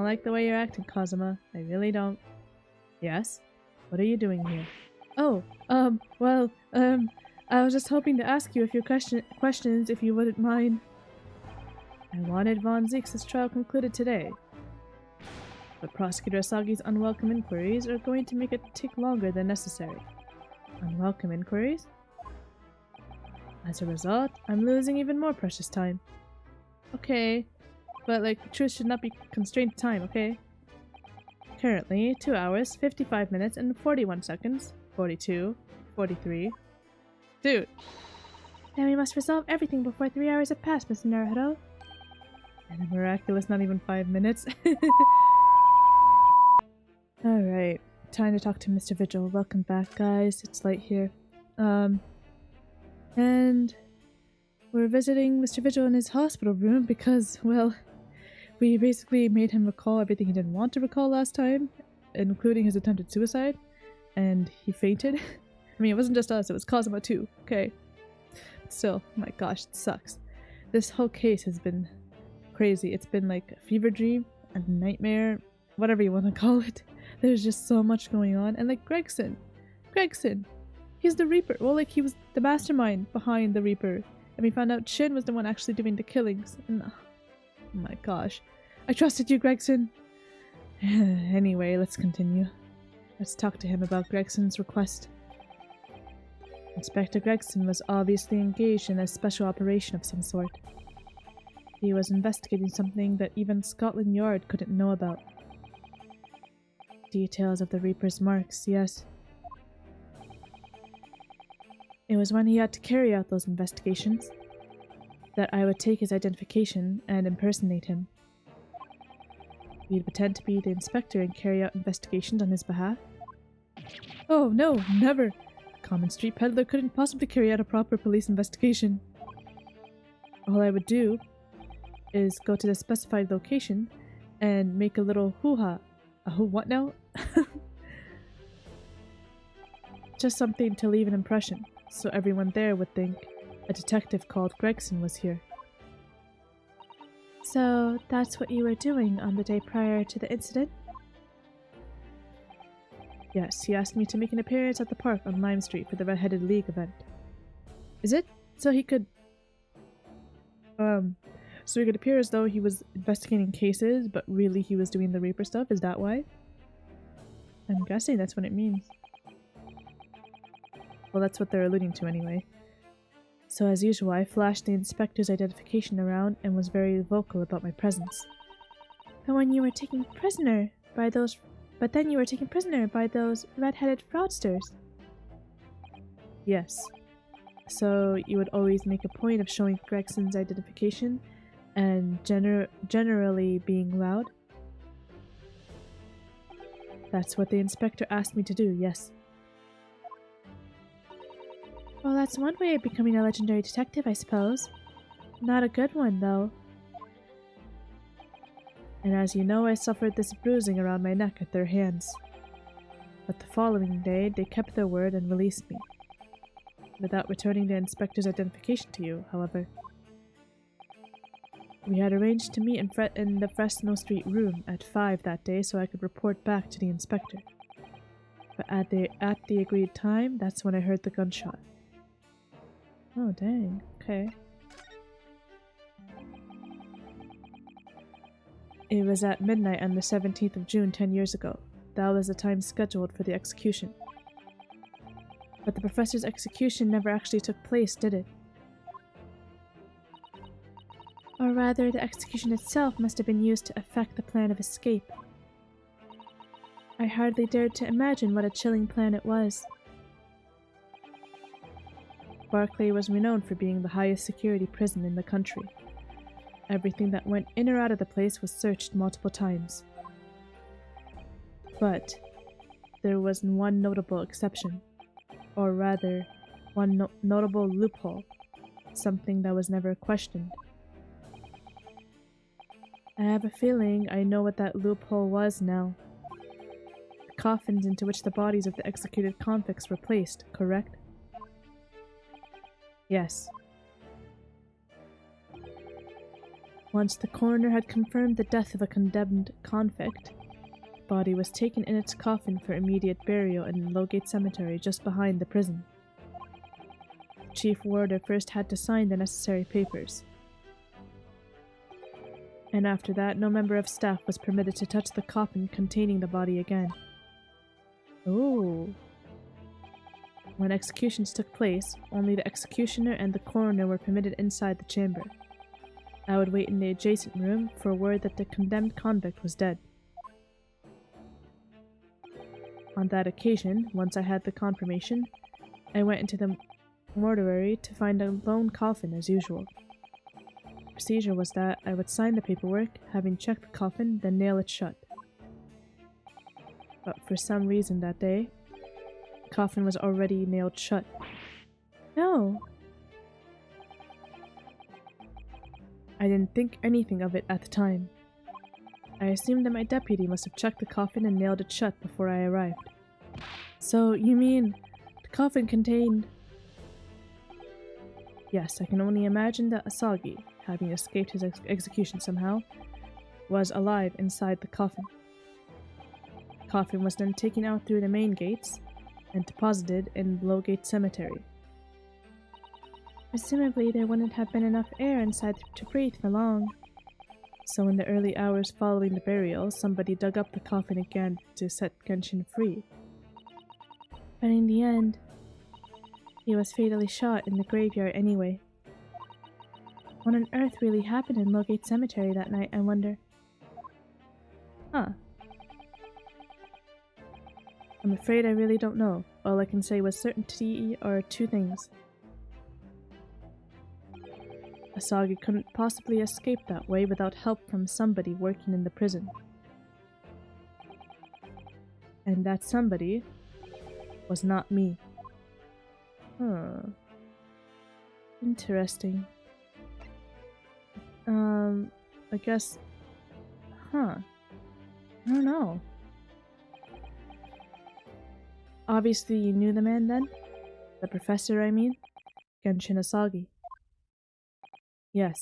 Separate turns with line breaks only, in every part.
like the way you're acting, Kazuma. I really don't. Yes? What are you doing here? Oh, I was just hoping to ask you a few questions if you wouldn't mind. I wanted Von Zeke's trial concluded today. But Prosecutor Asagi's unwelcome inquiries are going to make it take longer than necessary. Unwelcome inquiries? As a result, I'm losing even more precious time. Okay, but like, the truth should not be constrained to time, okay? Currently, 2 hours, 55 minutes, and 41 seconds. 42, 43. Dude!
Then we must resolve everything before 3 hours have passed, Mr. Naruto.
And a miraculous not even 5 minutes. Alright, time to talk to Mr. Vigil. Welcome back, guys. It's late here. And we're visiting Mr. Vigil in his hospital room because, well, we basically made him recall everything he didn't want to recall last time, including his attempted suicide, and he fainted. I mean, it wasn't just us, it was Kazuma too, okay? Still, oh my gosh, it sucks. This whole case has been crazy. It's been like a fever dream, a nightmare, whatever you want to call it. There's just so much going on. And like Gregson, he's the Reaper. Well, like, he was the mastermind behind the Reaper. And we found out Shin was the one actually doing the killings. And, oh my gosh. I trusted you, Gregson. Anyway, let's continue. Let's talk to him about Gregson's request. Inspector Gregson was obviously engaged in a special operation of some sort. He was investigating something that even Scotland Yard couldn't know about. Details of the Reaper's marks, yes. It was when he had to carry out those investigations that I would take his identification and impersonate him. We'd pretend to be the inspector and carry out investigations on his behalf. Oh no, never! A common street peddler couldn't possibly carry out a proper police investigation. All I would do is go to the specified location and make a little hoo-ha. A what now? Just something to leave an impression, so everyone there would think a detective called Gregson was here.
So that's what you were doing on the day prior to the incident?
Yes, he asked me to make an appearance at the park on Lime Street for the Red-Headed League event. Is it? So he could appear as though he was investigating cases, but really he was doing the Reaper stuff? Is that why? I'm guessing that's what it means. Well, that's what they're alluding to anyway. So as usual, I flashed the inspector's identification around and was very vocal about my presence.
But then you were taken prisoner by those red-headed fraudsters.
Yes. So you would always make a point of showing Gregson's identification and generally being loud? That's what the inspector asked me to do, yes.
Well, that's one way of becoming a legendary detective, I suppose. Not a good one, though.
And as you know, I suffered this bruising around my neck at their hands. But the following day, they kept their word and released me. Without returning the inspector's identification to you, however. We had arranged to meet in the Fresno Street room at 5 that day so I could report back to the inspector. But at the agreed time, that's when I heard the gunshot. Oh dang, okay. It was at midnight on the 17th of June 10 years ago. That was the time scheduled for the execution. But the professor's execution never actually took place, did it?
Or rather, the execution itself must have been used to effect the plan of escape. I hardly dared to imagine what a chilling plan it was.
Barclay was renowned for being the highest security prison in the country. Everything that went in or out of the place was searched multiple times. But there was one notable exception, or rather, one notable loophole, something that was never questioned. I have a feeling I know what that loophole was now. The coffins into which the bodies of the executed convicts were placed, correct? Yes.
Once the coroner had confirmed the death of a condemned convict, the body was taken in its coffin for immediate burial in Lowgate Cemetery just behind the prison. The chief warder first had to sign the necessary papers, and after that no member of staff was permitted to touch the coffin containing the body again. Ooh. When executions took place, only the executioner and the coroner were permitted inside the chamber. I would wait in the adjacent room for word that the condemned convict was dead. On that occasion, once I had the confirmation, I went into the mortuary to find a lone coffin as usual. The procedure was that I would sign the paperwork, having checked the coffin, then nail it shut. But for some reason that day, the coffin was already nailed shut. No! I didn't think anything of it at the time. I assumed that my deputy must have checked the coffin and nailed it shut before I arrived. So, you mean the coffin contained... Yes, I can only imagine that Asagi, having escaped his execution somehow, was alive inside the coffin. The coffin was then taken out through the main gates and deposited in Lowgate Cemetery. Presumably there wouldn't have been enough air inside to breathe for long. So in the early hours following the burial, somebody dug up the coffin again to set Genshin free. But in the end, he was fatally shot in the graveyard anyway. What on earth really happened in Lowgate Cemetery that night, I wonder? Huh. I'm afraid I really don't know. All I can say with certainty are two things. Asagi couldn't possibly escape that way without help from somebody working in the prison. And that somebody was not me. Huh. Interesting. I guess... Huh. I don't know. Obviously you knew the man then? The professor, I mean? Genshin Asagi. Yes,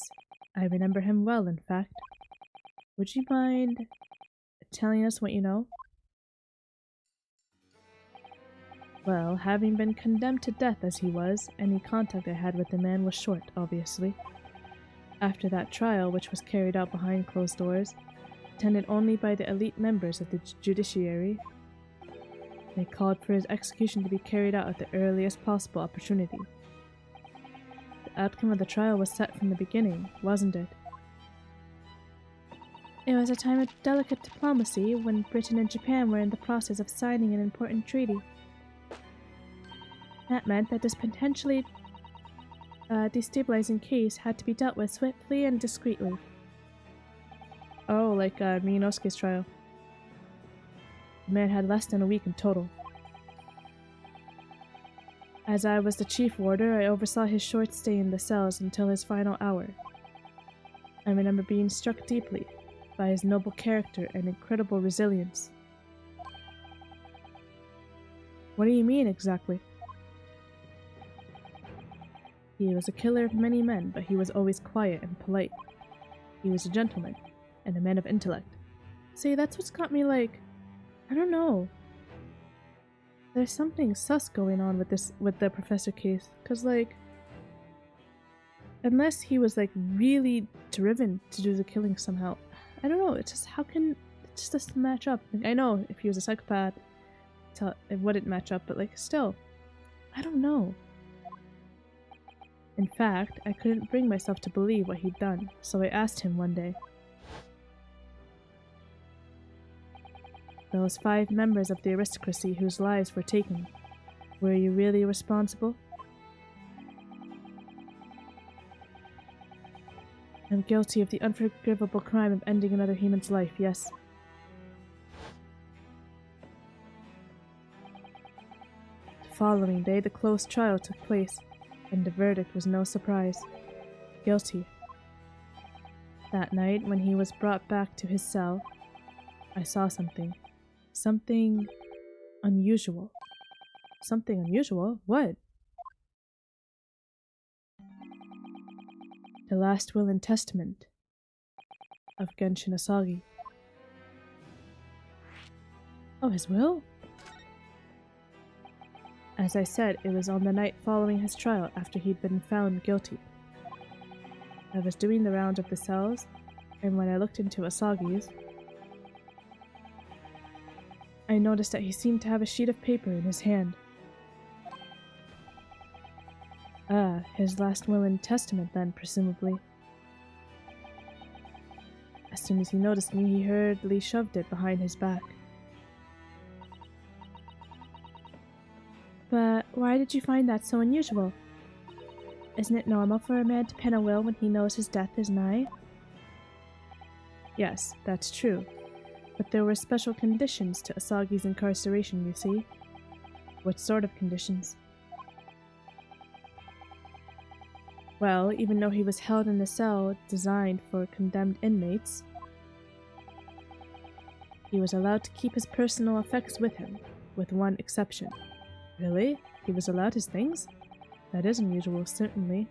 I remember him well, in fact. Would you mind telling us what you know? Well, having been condemned to death as he was, any contact I had with the man was short, obviously. After that trial, which was carried out behind closed doors, attended only by the elite members of the judiciary, they called for his execution to be carried out at the earliest possible opportunity. The outcome of the trial was set from the beginning, wasn't it? It was a time of delicate diplomacy when Britain and Japan were in the process of signing an important treaty. That meant that this potentially destabilizing case had to be dealt with swiftly and discreetly. Oh, like Miyanosuke's trial. The man had less than a week in total. As I was the chief warder, I oversaw his short stay in the cells until his final hour. I remember being struck deeply by his noble character and incredible resilience. What do you mean, exactly? He was a killer of many men, but he was always quiet and polite. He was a gentleman, and a man of intellect. See, that's what's got me like... I don't know. There's something sus going on with the professor case, cause like... Unless he was like really driven to do the killing somehow. I don't know, it's just how can... It just doesn't match up. Like, I know if he was a psychopath, it wouldn't match up, but like still. I don't know. In fact, I couldn't bring myself to believe what he'd done, so I asked him one day. Those 5 members of the aristocracy whose lives were taken, were you really responsible? I'm guilty of the unforgivable crime of ending another human's life, yes. The following day, the closed trial took place, and the verdict was no surprise. Guilty. That night, when he was brought back to his cell, I saw something. Something unusual. Something unusual? What? The last will and testament of Genshin Asagi.
Oh, his will?
As I said, it was on the night following his trial after he'd been found guilty. I was doing the round of the cells, and when I looked into Asagi's, I noticed that he seemed to have a sheet of paper in his hand. Ah, his last will and testament then, presumably. As soon as he noticed me, he hurriedly shoved it behind his back. But why did you find that so unusual? Isn't it normal for a man to pen a will when he knows his death is nigh? Yes, that's true. But there were special conditions to Asagi's incarceration, you see. What sort of conditions? Well, even though he was held in a cell designed for condemned inmates, he was allowed to keep his personal effects with him, with one exception. Really? He was allowed his things? That is unusual, certainly.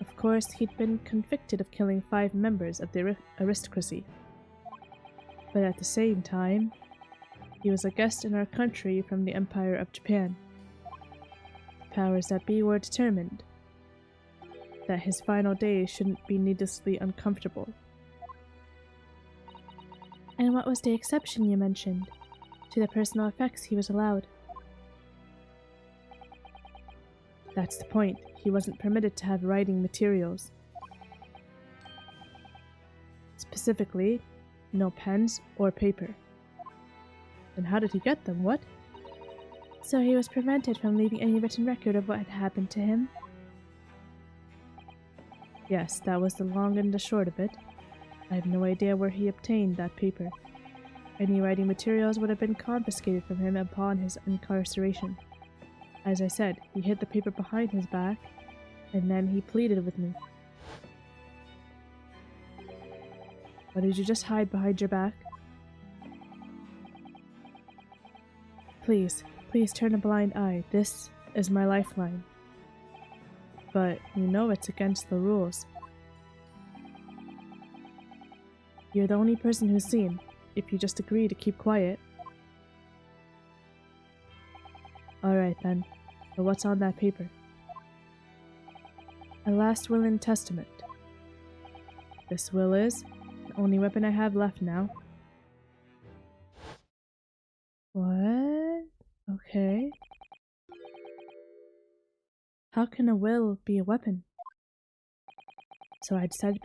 Of course, he'd been convicted of killing 5 members of the aristocracy. But at the same time, he was a guest in our country from the Empire of Japan. The powers that be were determined that his final days shouldn't be needlessly uncomfortable. And what was the exception you mentioned to the personal effects he was allowed? That's the point. He wasn't permitted to have writing materials. Specifically, no pens or paper. Then how did he get them, what? So he was prevented from leaving any written record of what had happened to him? Yes, that was the long and the short of it. I have no idea where he obtained that paper. Any writing materials would have been confiscated from him upon his incarceration. As I said, he hid the paper behind his back, and then he pleaded with me. Or did you just hide behind your back? Please, please turn a blind eye. This is my lifeline. But you know it's against the rules. You're the only person who's seen, if you just agree to keep quiet. Alright then, but what's on that paper? A last will and testament. This will is the only weapon I have left now. What? Okay. How can a will be a weapon? So I decided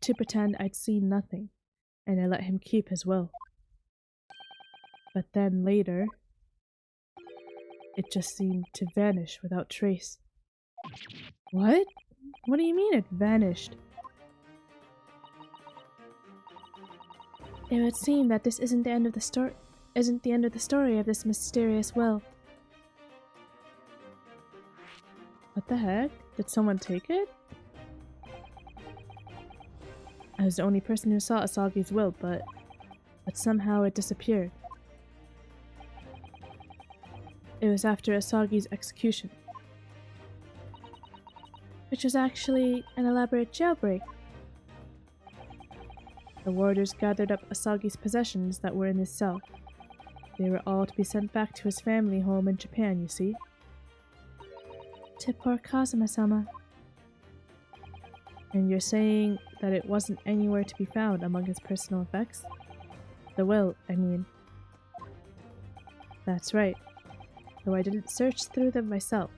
to pretend I'd seen nothing, and I let him keep his will. But then later, it just seemed to vanish without trace. What? What do you mean it vanished? It would seem that this isn't the end of the story of this mysterious will. What the heck? Did someone take it? I was the only person who saw Asagi's will, but somehow it disappeared. It was after Asagi's execution, which was actually an elaborate jailbreak. The warders gathered up Asagi's possessions that were in his cell. They were all to be sent back to his family home in Japan, you see. To poor Kazuma-sama. And you're saying that it wasn't anywhere to be found among his personal effects? The will, I mean. That's right. Though I didn't search through them myself.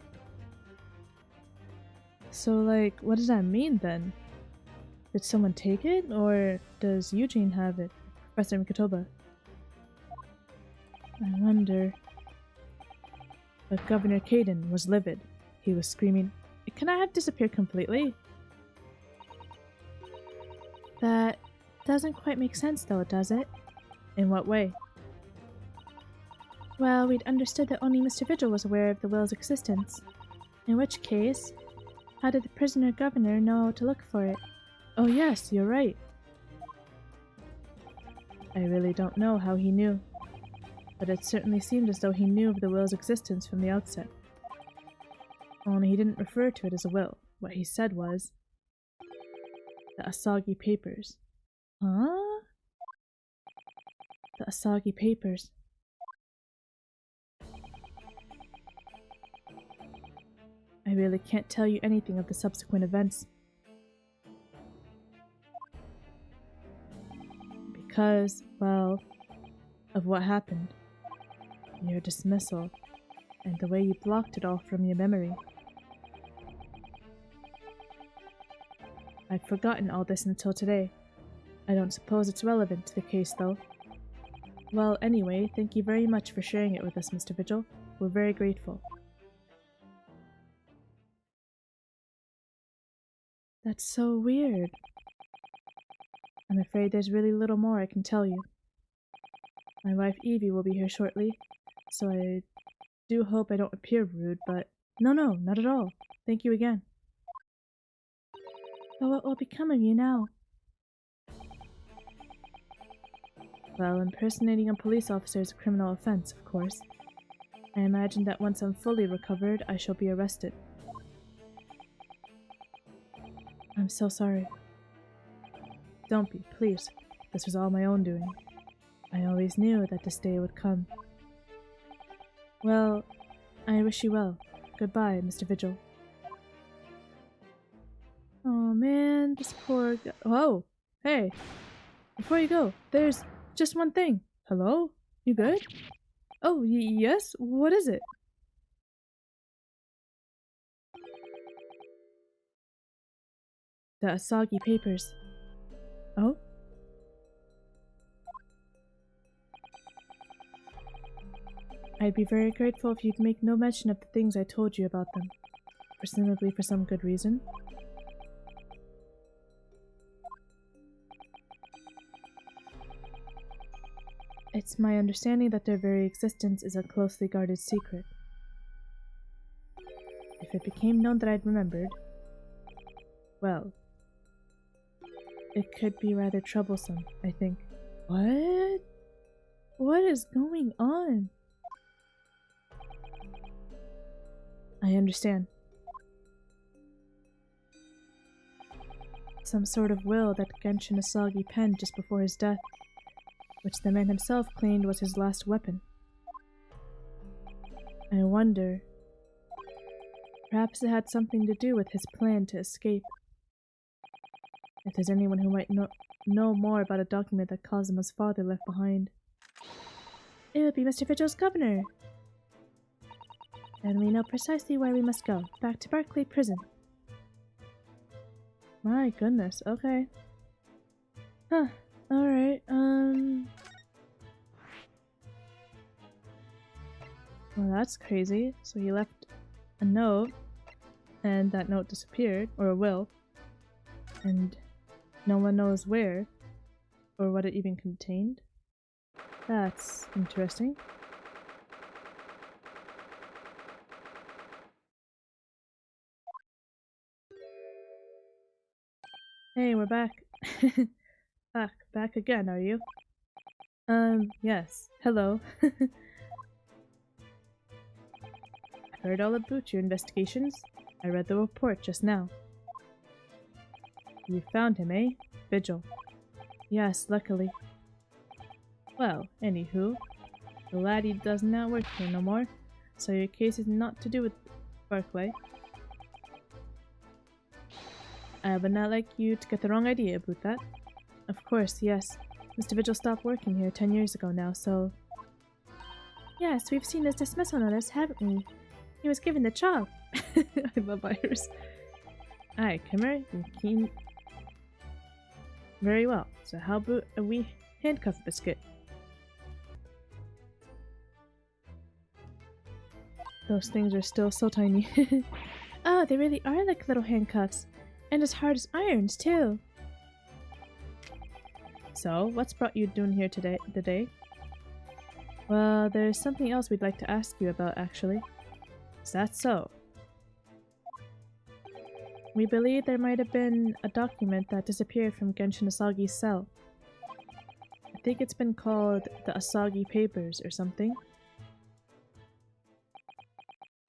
So, like, what does that mean then? Did someone take it, or does Eugene have it? Professor Mikotoba. I wonder. But Governor Caden was livid. He was screaming, "Can I have disappeared completely?" That doesn't quite make sense though, does it? In what way? Well, we'd understood that only Mr. Vigil was aware of the will's existence. In which case, how did the prisoner governor know to look for it? Oh yes, you're right. I really don't know how he knew, but it certainly seemed as though he knew of the will's existence from the outset. Only he didn't refer to it as a will. What he said was, The Asagi papers.
Huh?
The Asagi papers. I really can't tell you anything of the subsequent events. Because, well, of what happened. Your dismissal, and the way you blocked it all from your memory. I'd forgotten all this until today. I don't suppose it's relevant to the case, though. Well, anyway, thank you very much for sharing it with us, Mr. Vigil. We're very grateful. That's so weird. I'm afraid there's really little more I can tell you. My wife Evie will be here shortly, so I do hope I don't appear rude, but no, not at all. Thank you again. But what will become of you now? Well, impersonating a police officer is a criminal offense, of course. I imagine that once I'm fully recovered, I shall be arrested. I'm so sorry. Don't be, please. This was all my own doing. I always knew that this day would come. Well, I wish you well. Goodbye, Mr. Vigil. Oh man, this poor guy. Whoa! Hey! Before you go, there's just one thing. Hello? You good? Oh, yes? What is it? The Asagi papers. Oh? I'd be very grateful if you'd make no mention of the things I told you about them. Presumably for some good reason. It's my understanding that their very existence is a closely guarded secret. If it became known that I'd remembered, well, it could be rather troublesome, I think. What? What is going on? I understand. Some sort of will that Genshin Asagi penned just before his death, which the man himself claimed was his last weapon. I wonder, perhaps it had something to do with his plan to escape. If there's anyone who might know more about a document that Kazuma's father left behind, it would be Mr. Vigil's governor. And we know precisely where we must go, back to Barclay Prison. My goodness, okay. Huh, alright, well, that's crazy. So he left a note, and that note disappeared, or a will, and no one knows where, or what it even contained. That's interesting. Hey, we're back. Back again, are you? Yes. Hello. I've heard all about your investigations. I read the report just now. You found him, eh? Vigil. Yes, luckily. Well, anywho, the laddie does not work here no more, so your case is not to do with Barclay. I would not like you to get the wrong idea about that. Of course, yes. Mr. Vigil stopped working here 10 years ago now, so... Yes, we've seen his dismissal notice, haven't we? He was given the job. I love Iris. Aye, Kimmer, you're keen. Very well. So how about a wee handcuff biscuit? Those things are still so tiny. Oh, they really are like little handcuffs. And as hard as irons, too. So, what's brought you down here today? Well, there's something else we'd like to ask you about, actually. Is that so? We believe there might have been a document that disappeared from Genshin Asagi's cell. I think it's been called the Asagi Papers or something.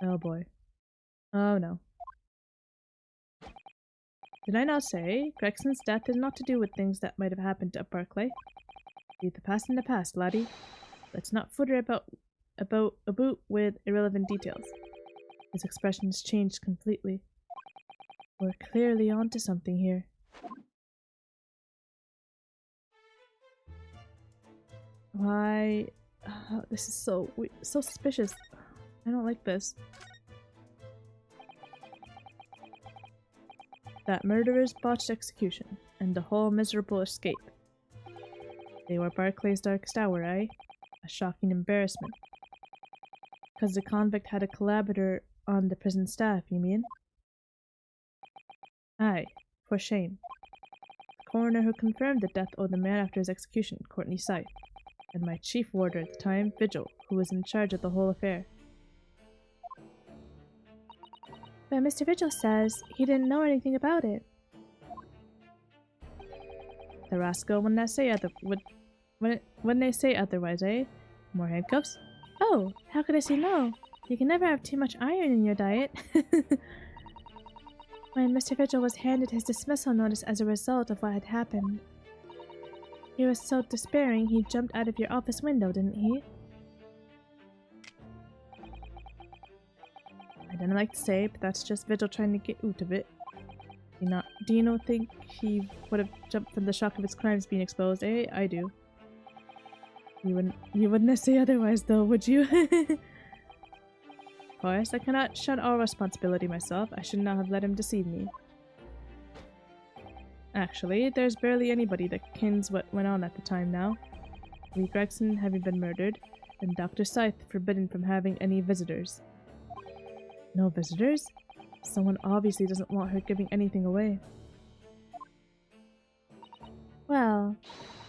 Oh boy. Oh no. Did I not say Gregson's death is not to do with things that might have happened at Barclay? Leave the past in the past, laddie. Let's not footer about with irrelevant details. His expression has changed completely. We're clearly onto something here. Why? This is so suspicious. I don't like this. That murderer's botched execution, and the whole miserable escape. They were Barclay's darkest hour, eh? A shocking embarrassment. Because the convict had a collaborator on the prison staff, you mean? Aye, for shame. The coroner who confirmed the death owed the man after his execution, Courtney Scythe, and my chief warder at the time, Vigil, who was in charge of the whole affair. But Mr. Vigil says he didn't know anything about it. The rascal wouldn't they say otherwise, eh? More handcuffs? Oh, how could I say no? You can never have too much iron in your diet. When Mr. Vigil was handed his dismissal notice as a result of what had happened, he was so despairing he jumped out of your office window, didn't he? I didn't like to say, but that's just Vigil trying to get out of it. Do you not think he would have jumped from the shock of his crimes being exposed? Eh? I do. You wouldn't say otherwise, though, would you? Of course, I cannot shun all responsibility myself. I should not have let him deceive me. Actually, there's barely anybody that kens what went on at the time now. Lee Gregson having been murdered, and Dr. Scythe forbidden from having any visitors. No visitors? Someone obviously doesn't want her giving anything away. Well,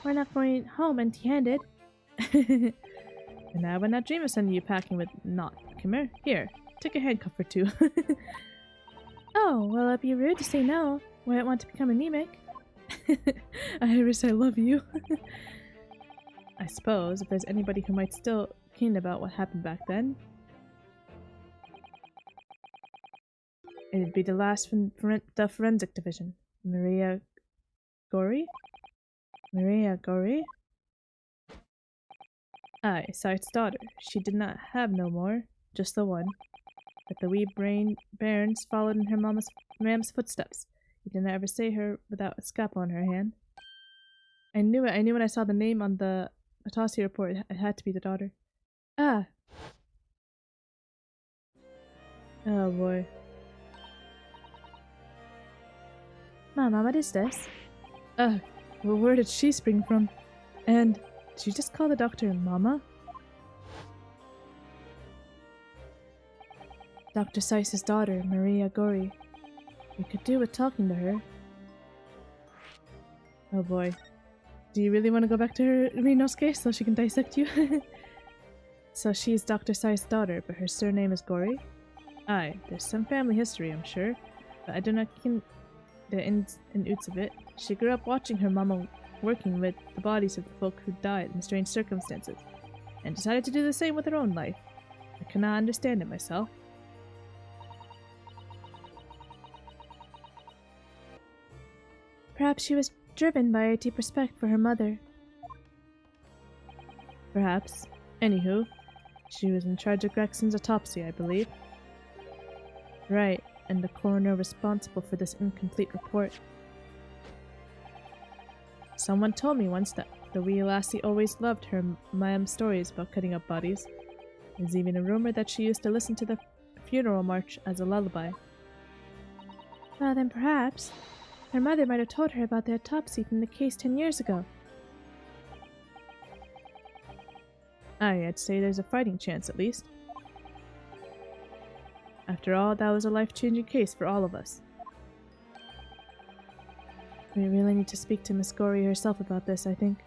we're not going home empty-handed. And I would not dream of sending you packing with not. Come here. Here, take a handcuff or two. Oh, well, it'd be rude to say no. Wouldn't want to become anemic. Iris, I love you. I suppose if there's anybody who might still keen about what happened back then, it'd be the last from the forensic division. Maria Gorey? Maria Gorey? Aye, Scythe's daughter. She did not have no more, just the one. But the wee bairns followed in her mam's footsteps. You didn't ever see her without a scalpel on her hand. I knew it. I knew when I saw the name on the autopsy report. It had to be the daughter. Ah! Oh boy. Mama, what is this? Well, where did she spring from? And did you just call the doctor Mama? Dr. Scythe's daughter, Maria Gorey. We could do with talking to her. Oh boy. Do you really want to go back to her Reno's case so she can dissect you? So she's Dr. Scythe's daughter, but her surname is Gorey? Aye, there's some family history, I'm sure, but I do not ken the ins and outs of it. She grew up watching her mama working with the bodies of the folk who died in strange circumstances, and decided to do the same with her own life. I cannot understand it myself. Perhaps she was driven by a deep respect for her mother. Perhaps. Anywho, she was in charge of Gregson's autopsy, I believe. Right, and the coroner responsible for this incomplete report. Someone told me once that the wee lassie always loved her mam's stories about cutting up bodies. There's even a rumor that she used to listen to the funeral march as a lullaby. Well, then perhaps her mother might have told her about the autopsy from the case 10 years ago. Aye, I'd say there's a fighting chance at least. After all, that was a life-changing case for all of us. We really need to speak to Miss Gorey herself about this, I think.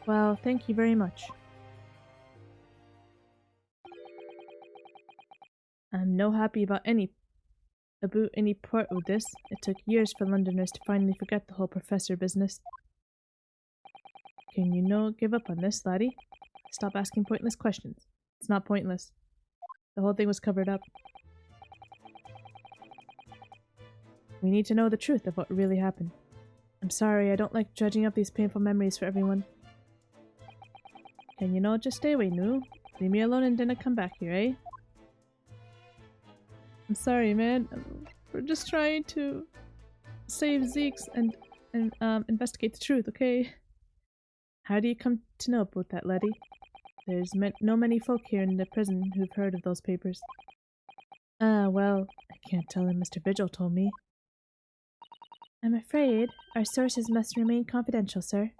Well, thank you very much. I'm no happy about any part of this. It took years for Londoners to finally forget the whole professor business. Can you no give up on this, laddie? Stop asking pointless questions. It's not pointless. The whole thing was covered up. We need to know the truth of what really happened. I'm sorry, I don't like dredging up these painful memories for everyone. Can you not just stay away, Nu? Leave me alone and didn't come back here, eh? I'm sorry, man. We're just trying to save Zeke's and investigate the truth, okay? How do you come to know about that, laddie? There's no many folk here in the prison who've heard of those papers. Well, I can't tell him. Mr. Vigil told me. I'm afraid our sources must remain confidential, sir.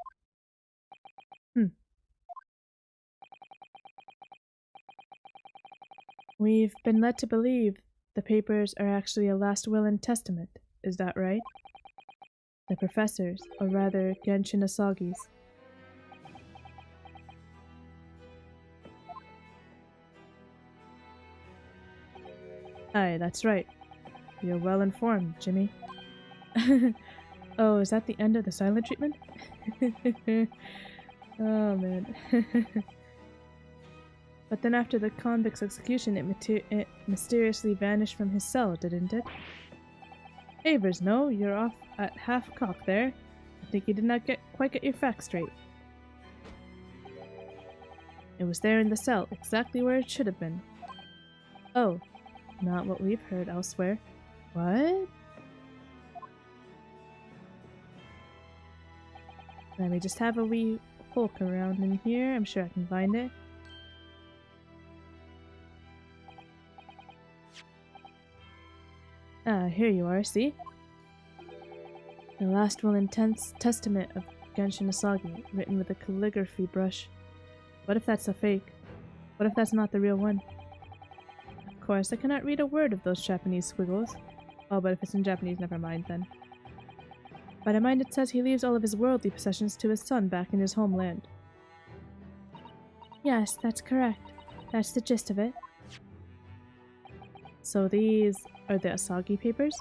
We've been led to believe the papers are actually a last will and testament. Is that right? The professor's, or rather Genshin Asagi's. Aye, that's right. You're well informed, Jimmy. Oh, is that the end of the silent treatment? Oh, man. But then after the convict's execution, it mysteriously vanished from his cell, didn't it? Avers, no, you're off at half-cock there. I think you did not quite get your facts straight. It was there in the cell, exactly where it should have been. Oh, not what we've heard elsewhere. What? Let me just have a wee poke around in here. I'm sure I can find it. Ah, here you are, see? The last will and testament of Genshin Asagi, written with a calligraphy brush. What if that's a fake? What if that's not the real one? Of course, I cannot read a word of those Japanese squiggles. Oh, but if it's in Japanese, never mind then. But I mind it says he leaves all of his worldly possessions to his son back in his homeland. Yes, that's correct. That's the gist of it. So these are the Asagi papers?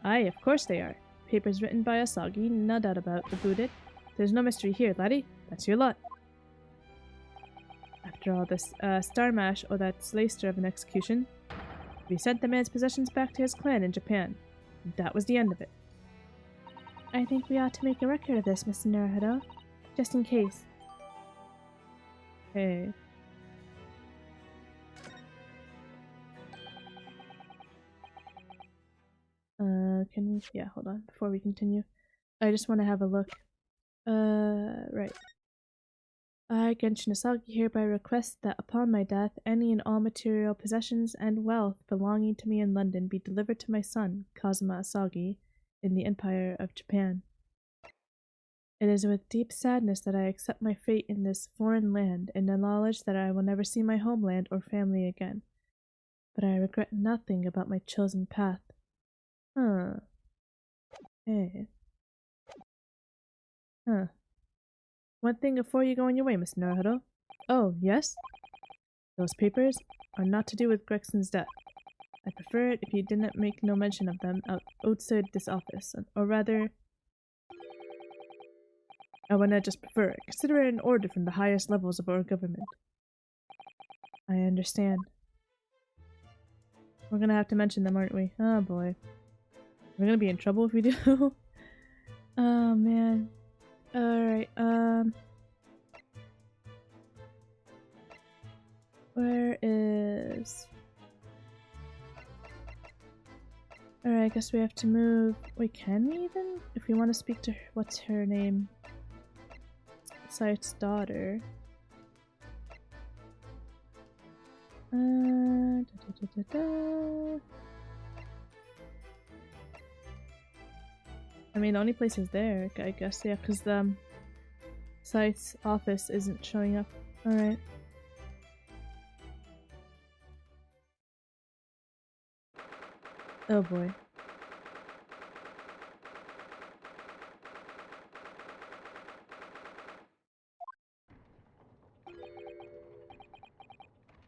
Aye, of course they are. Papers written by Asagi, no doubt about it. There's no mystery here, laddie. That's your lot. After all this star mash or that slayster of an execution, we sent the man's possessions back to his clan in Japan. That was the end of it. I think we ought to make a record of this, Mr. Naruhodo. Just in case. Hey. Can we? Yeah, hold on. Before we continue, I just want to have a look. Right. I, Genshin Asagi, hereby request that upon my death, any and all material possessions and wealth belonging to me in London be delivered to my son, Kazuma Asagi, in the Empire of Japan. It is with deep sadness that I accept my fate in this foreign land, in the knowledge that I will never see my homeland or family again. But I regret nothing about my chosen path. Hey. One thing before you go on your way, Mr. Naruhodo. Oh, yes? Those papers are not to do with Gregson's death. I prefer it if you didn't make no mention of them outside this office, or rather... I wanna just prefer it. Consider it an order from the highest levels of our government. I understand. We're gonna have to mention them, aren't we? Oh boy. We're gonna be in trouble if we do. Oh man. Alright, where is... Alright, I guess we have to move... Wait, can we even? If we want to speak to her, what's her name? Sight's daughter. I mean, the only place is there, I guess, yeah, because the Sight's office isn't showing up. Alright. Oh boy.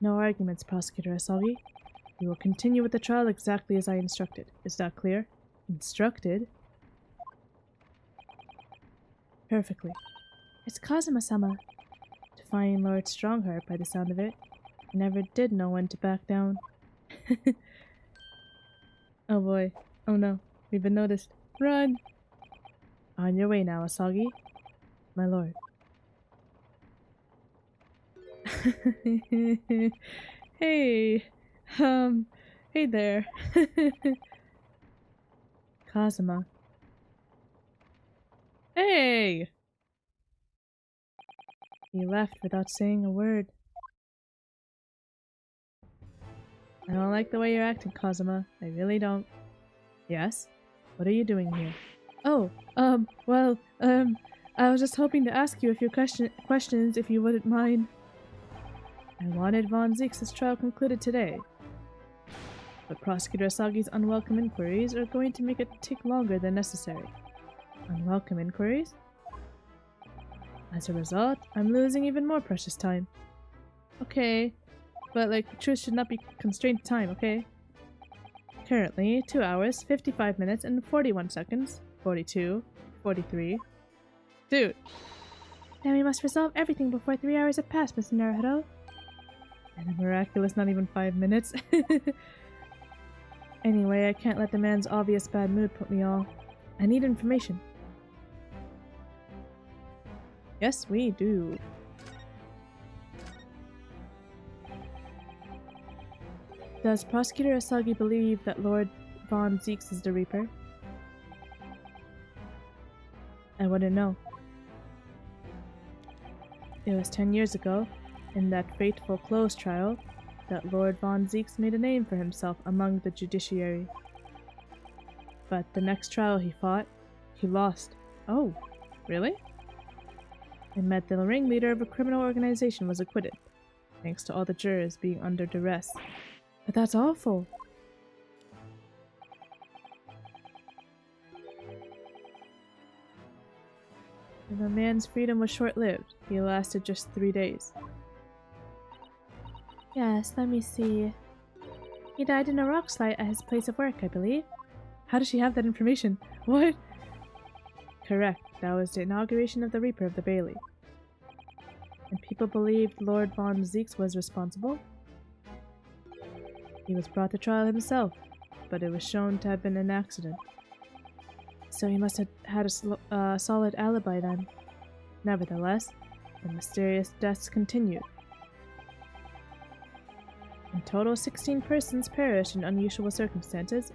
No arguments, Prosecutor Asagi. We will continue with the trial exactly as I instructed. Is that clear? Instructed? Perfectly. It's Kazuma-sama. Defying Lord Strongheart by the sound of it. I never did know when to back down. Oh boy. Oh no. We've been noticed. Run! On your way now, Asagi. My lord. Hey. Hey there. Kazuma. Hey! He left without saying a word. I don't like the way you're acting, Kazuma. I really don't. Yes? What are you doing here? Oh, I was just hoping to ask you a few questions if you wouldn't mind. I wanted Von Zeke's trial concluded today, but Prosecutor Asagi's unwelcome inquiries are going to make it take longer than necessary. Unwelcome inquiries? As a result, I'm losing even more precious time. Okay, but like, truth should not be constrained to time, okay? Currently, 2 hours, 55 minutes, and 41 seconds. 42, 43. Dude! Then we must resolve everything before 3 hours have passed, Mr. Naruto. And a miraculous not even 5 minutes. Anyway, I can't let the man's obvious bad mood put me off. I need information. Yes, we do. Does Prosecutor Asagi believe that Lord Von Zeeks is the Reaper? I wouldn't know. It was 10 years ago, in that fateful close trial, that Lord Von Zeeks made a name for himself among the judiciary. But the next trial he fought, he lost. Oh, really? It meant the ringleader of a criminal organization was acquitted, thanks to all the jurors being under duress. But that's awful. And the man's freedom was short-lived. He lasted just 3 days. Yes, let me see. He died in a rock slide at his place of work, I believe. How does she have that information? What? Correct. That was the inauguration of the Reaper of the Bailey. And people believed Lord Von Zeeks was responsible? He was brought to trial himself, but it was shown to have been an accident. So he must have had a solid alibi then. Nevertheless, the mysterious deaths continued. In total, 16 persons perished in unusual circumstances,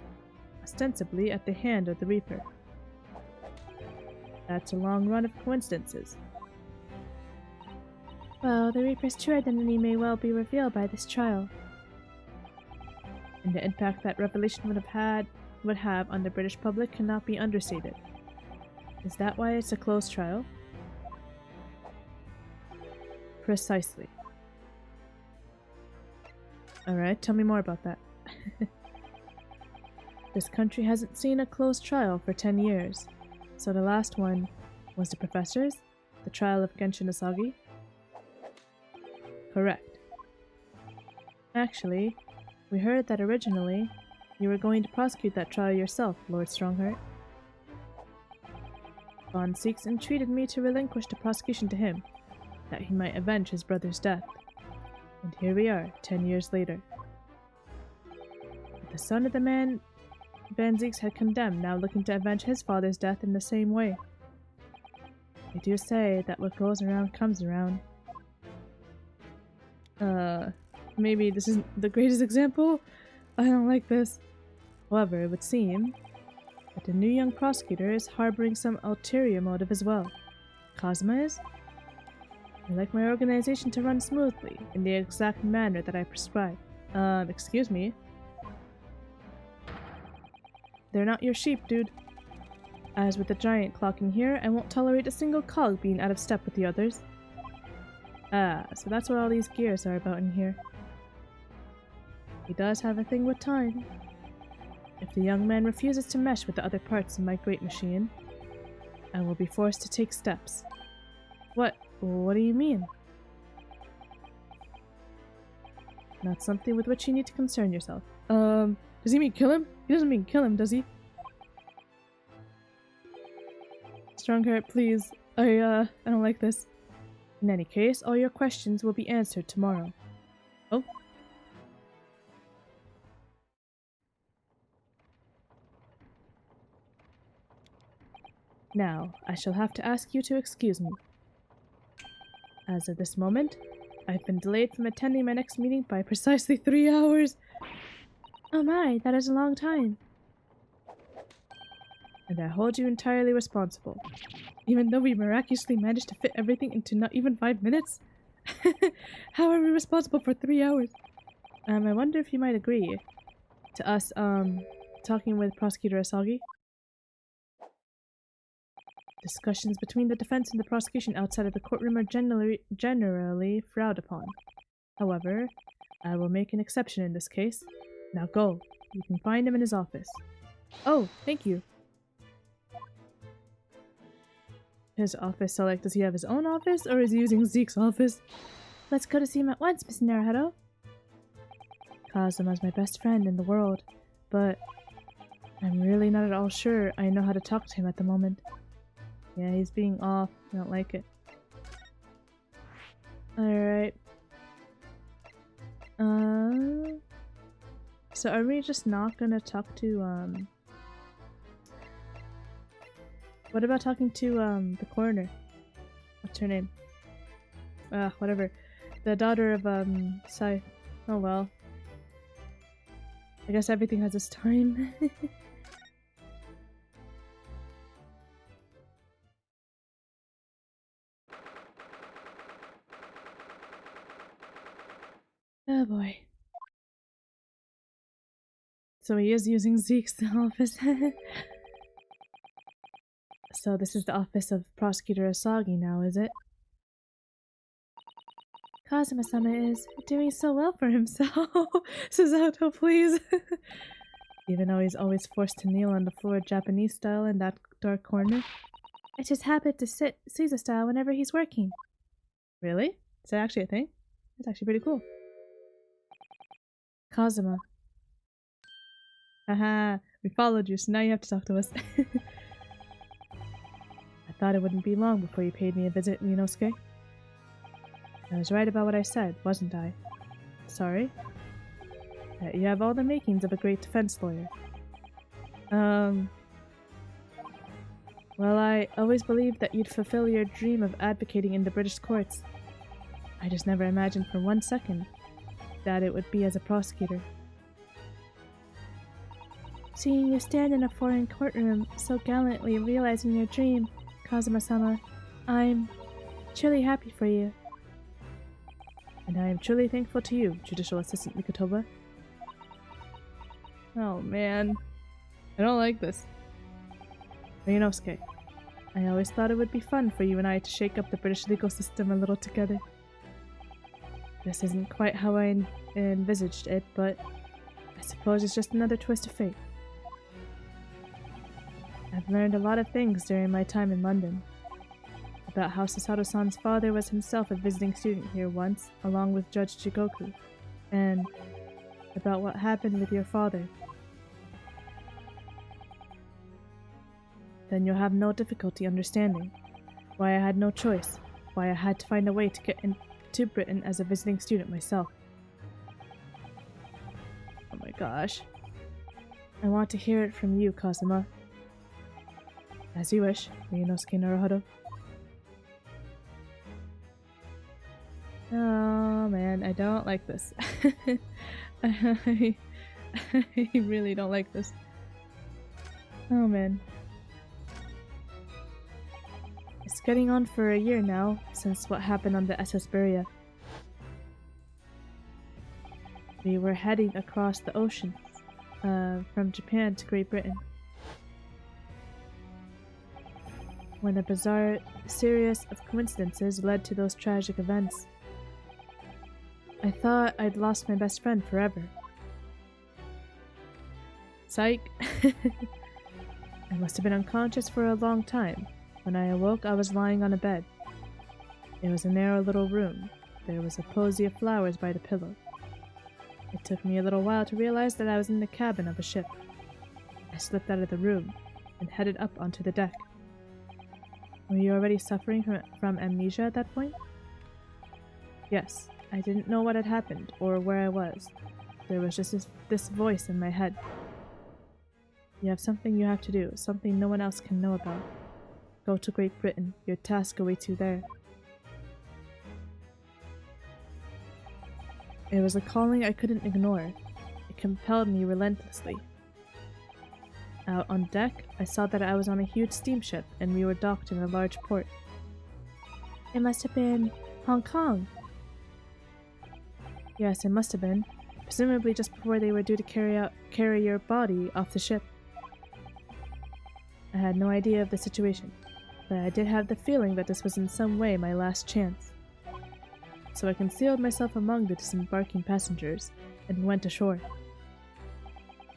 ostensibly at the hand of the Reaper. That's a long run of coincidences. Well, the Reaper's true identity may well be revealed by this trial. And the impact that revelation would have on the British public cannot be understated. Is that why it's a closed trial? Precisely. Alright, tell me more about that. This country hasn't seen a closed trial for 10 years, so the last one was the professors? The trial of Genshin Asagi? Correct. Actually, we heard that originally you were going to prosecute that trial yourself, Lord Strongheart. Von Zeeks entreated me to relinquish the prosecution to him, that he might avenge his brother's death. And here we are, 10 years later. The son of the man Van Zeeks had condemned, now looking to avenge his father's death in the same way. They do say that what goes around comes around. Maybe this isn't the greatest example? I don't like this. However, it would seem that the new young prosecutor is harboring some ulterior motive as well. Kazuma is? I like my organization to run smoothly, in the exact manner that I prescribe. Excuse me? They're not your sheep, dude. As with the giant clock in here, I won't tolerate a single cog being out of step with the others. Ah, so that's what all these gears are about in here. He does have a thing with time. If the young man refuses to mesh with the other parts of my great machine, I will be forced to take steps. What? What do you mean? Not something with which you need to concern yourself. Does he mean kill him? He doesn't mean kill him, does he? Strongheart, please. I don't like this. In any case, all your questions will be answered tomorrow. Oh? Now, I shall have to ask you to excuse me. As of this moment, I've been delayed from attending my next meeting by precisely 3 hours. Oh my, that is a long time. And I hold you entirely responsible. Even though we miraculously managed to fit everything into not even 5 minutes? How are we responsible for 3 hours? I wonder if you might agree to us, talking with Prosecutor Asagi. Discussions between the defense and the prosecution outside of the courtroom are generally frowned upon. However, I will make an exception in this case. Now go. You can find him in his office. Oh, thank you. His office, so like, does he have his own office, or is he using Zeke's office? Let's go to see him at once, Mr. Naruto. Kazuma's my best friend in the world, but I'm really not at all sure I know how to talk to him at the moment. Yeah, he's being off. I don't like it. Alright. So are we just not gonna talk to, what about talking to, the coroner? What's her name? Whatever. The daughter of, Sai. Oh well. I guess everything has its time. Oh boy. So he is using Zeke's office. So this is the office of Prosecutor Asagi now, is it? Kazuma-sama is doing so well for himself. Suzato, please. Even though he's always forced to kneel on the floor Japanese style in that dark corner. I just happen to sit Caesar style whenever he's working. Really? Is that actually a thing? That's actually pretty cool. Kazuma. Haha, we followed you, so now you have to talk to us. I thought it wouldn't be long before you paid me a visit, Ryunosuke. I was right about what I said, wasn't I? Sorry? You have all the makings of a great defense lawyer. Well, I always believed that you'd fulfill your dream of advocating in the British courts. I just never imagined for 1 second that it would be as a prosecutor. Seeing you stand in a foreign courtroom, so gallantly realizing your dream, Kazuma-sama, I'm truly happy for you. And I am truly thankful to you, Judicial Assistant Mikotoba. Oh man, I don't like this. Ryunosuke, I always thought it would be fun for you and I to shake up the British legal system a little together. This isn't quite how I envisaged it, but I suppose it's just another twist of fate. I've learned a lot of things during my time in London. About how Susato-san's father was himself a visiting student here once, along with Judge Jigoku, and about what happened with your father. Then you'll have no difficulty understanding why I had no choice, why I had to find a way to get into Britain as a visiting student myself. Oh my gosh. I want to hear it from you, Kazuma. As you wish, Ryunosuke Naruhodo. Oh man, I don't like this. I really don't like this. Oh man. It's getting on for a year now, since what happened on the SS Beria. We were heading across the ocean, from Japan to Great Britain. When a bizarre series of coincidences led to those tragic events. I thought I'd lost my best friend forever. Psych. I must have been unconscious for a long time. When I awoke, I was lying on a bed. It was a narrow little room. There was a posy of flowers by the pillow. It took me a little while to realize that I was in the cabin of a ship. I slipped out of the room and headed up onto the deck. Were you already suffering from amnesia at that point? Yes. I didn't know what had happened or where I was. There was just this voice in my head. You have something you have to do, something no one else can know about. Go to Great Britain. Your task awaits you there. It was a calling I couldn't ignore. It compelled me relentlessly. Out on deck, I saw that I was on a huge steamship and we were docked in a large port. It must have been Hong Kong. Yes, it must have been. Presumably just before they were due to carry your body off the ship. I had no idea of the situation, but I did have the feeling that this was in some way my last chance. So I concealed myself among the disembarking passengers and went ashore.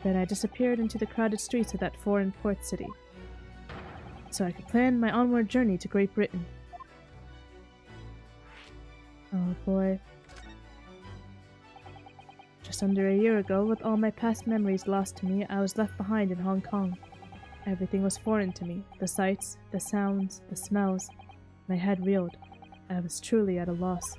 Then I disappeared into the crowded streets of that foreign port city, so I could plan my onward journey to Great Britain. Oh boy. Just under a year ago, with all my past memories lost to me, I was left behind in Hong Kong. Everything was foreign to me. The sights, the sounds, the smells. My head reeled. I was truly at a loss.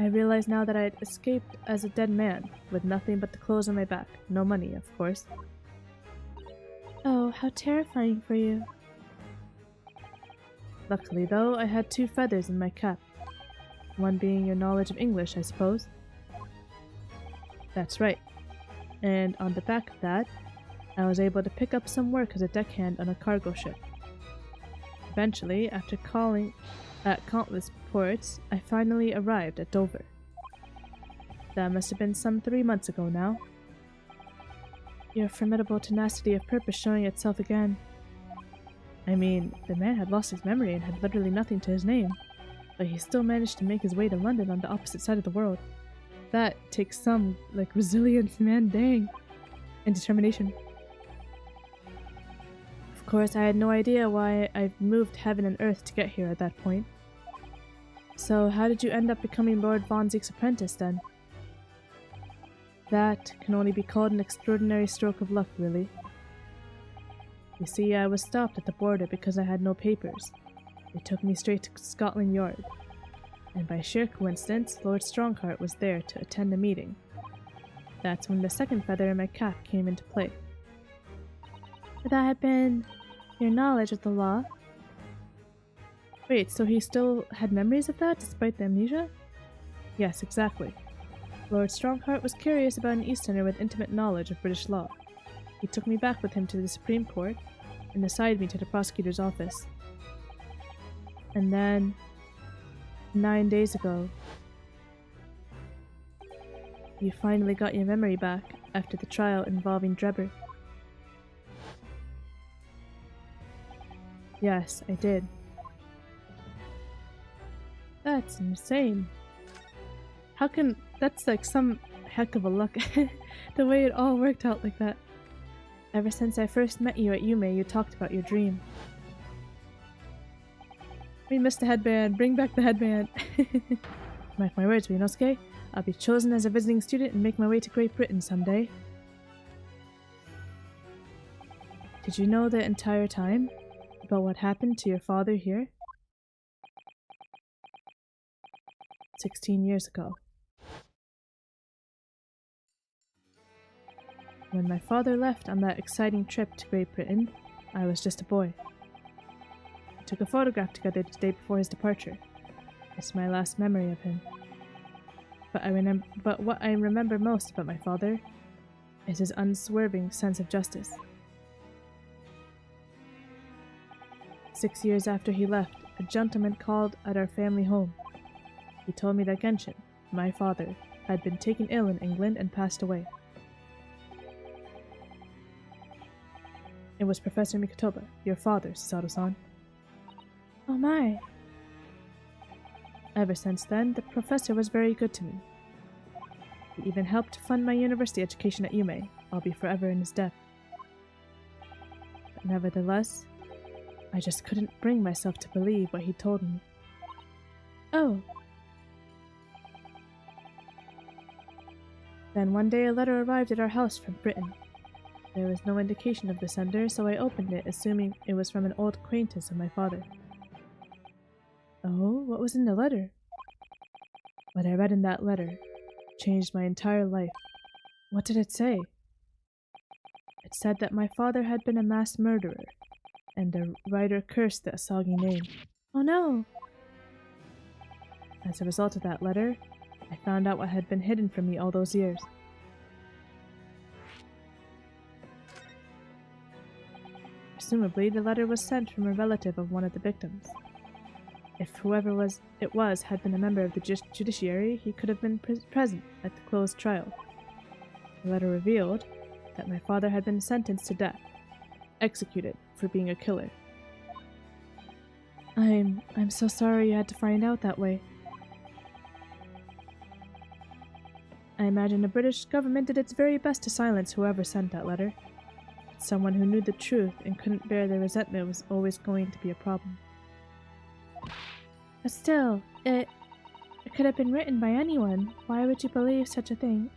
I realize now that I had escaped as a dead man, with nothing but the clothes on my back. No money, of course. Oh, how terrifying for you. Luckily, though, I had 2 feathers in my cap. One being your knowledge of English, I suppose. That's right. And on the back of that, I was able to pick up some work as a deckhand on a cargo ship. Eventually, after calling at countless ports, I finally arrived at Dover. That must have been some 3 months ago now. Your formidable tenacity of purpose showing itself again. I mean, the man had lost his memory and had literally nothing to his name, but he still managed to make his way to London on the opposite side of the world. That takes some, resilience, man, dang. And determination. Of course, I had no idea why I moved heaven and earth to get here at that point. So how did you end up becoming Lord Von Zieg's apprentice, then? That can only be called an extraordinary stroke of luck, really. You see, I was stopped at the border because I had no papers. They took me straight to Scotland Yard. And by sheer coincidence, Lord Strongheart was there to attend a meeting. That's when the second feather in my cap came into play. Would that have been your knowledge of the law? Wait, so he still had memories of that despite the amnesia? Yes, exactly. Lord Strongheart was curious about an Easterner with intimate knowledge of British law. He took me back with him to the Supreme Court and assigned me to the prosecutor's office. And then, 9 days ago, you finally got your memory back after the trial involving Drebber. Yes, I did. That's insane. How can... That's like some heck of a luck. The way it all worked out like that. Ever since I first met you at Yume, you talked about your dream. We missed the headband. Bring back the headband. Mark my words, Ryunosuke. I'll be chosen as a visiting student and make my way to Great Britain someday. Did you know the entire time about what happened to your father here? 16 years ago. When my father left on that exciting trip to Great Britain, I was just a boy. We took a photograph together the day before his departure. It's my last memory of him. But what I remember most about my father is his unswerving sense of justice. 6 years after he left, a gentleman called at our family home. He told me that Genshin, my father, had been taken ill in England and passed away. It was Professor Mikotoba, your father, Susato-san. Oh my. Ever since then, the professor was very good to me. He even helped to fund my university education at Yume. I'll be forever in his debt. But nevertheless, I just couldn't bring myself to believe what he told me. Oh. Then one day a letter arrived at our house from Britain. There was no indication of the sender, so I opened it, assuming it was from an old acquaintance of my father. Oh, what was in the letter? What I read in that letter changed my entire life. What did it say? It said that my father had been a mass murderer, and the writer cursed the Asagi name.
Oh no!
As a result of that letter, I found out what had been hidden from me all those years. Presumably, the letter was sent from a relative of one of the victims. If whoever it was had been a member of the judiciary, he could have been present at the closed trial. The letter revealed that my father had been sentenced to death, executed for being a killer.
I'm so sorry you had to find out that way.
I imagine the British government did its very best to silence whoever sent that letter. But someone who knew the truth and couldn't bear the resentment was always going to be a problem.
But still, it could have been written by anyone. Why would you believe such a thing?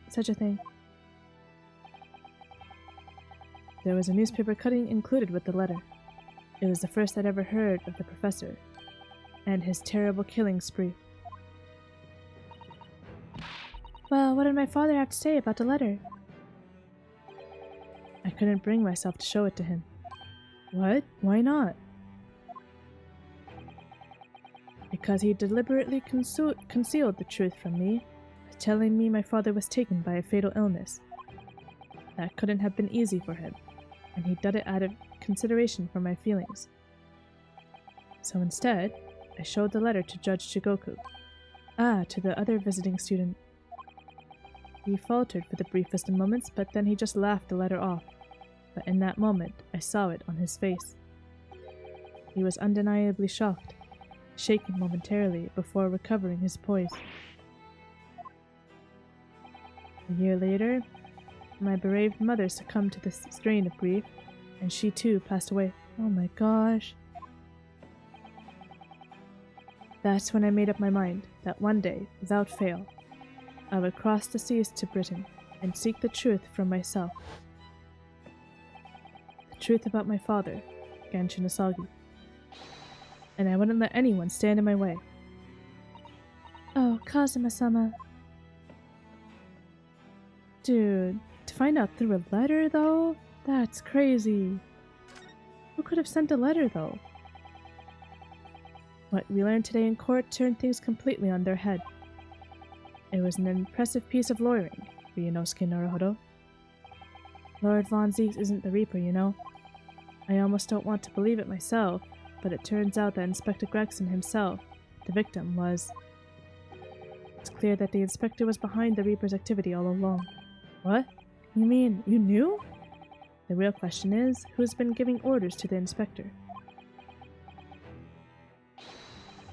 There was a newspaper cutting included with the letter. It was the first I'd ever heard of the professor and his terrible killing spree.
Well, what did my father have to say about the letter?
I couldn't bring myself to show it to him. What? Why not? Because he deliberately concealed the truth from me, telling me my father was taken by a fatal illness. That couldn't have been easy for him, and he did it out of consideration for my feelings. So instead, I showed the letter to Judge Shigoku. To the other visiting student. He faltered for the briefest of moments, but then he just laughed the letter off. But in that moment, I saw it on his face. He was undeniably shocked, shaking momentarily before recovering his poise. A year later, my bereaved mother succumbed to the strain of grief, and she too passed away.
Oh my gosh.
That's when I made up my mind that one day, without fail, I would cross the seas to Britain and seek the truth from myself. The truth about my father, Ganshin Asagi. And I wouldn't let anyone stand in my way.
Oh, Kazuma-sama.
Dude, to find out through a letter, though? That's crazy. Who could have sent a letter, though? What we learned today in court turned things completely on their head. It was an impressive piece of lawyering, Ryunosuke Naruhodo. Lord Von Zieks isn't the Reaper, you know. I almost don't want to believe it myself, but it turns out that Inspector Gregson himself, the victim, was... It's clear that the inspector was behind the Reaper's activity all along. What? You mean, you knew? The real question is, who's been giving orders to the inspector?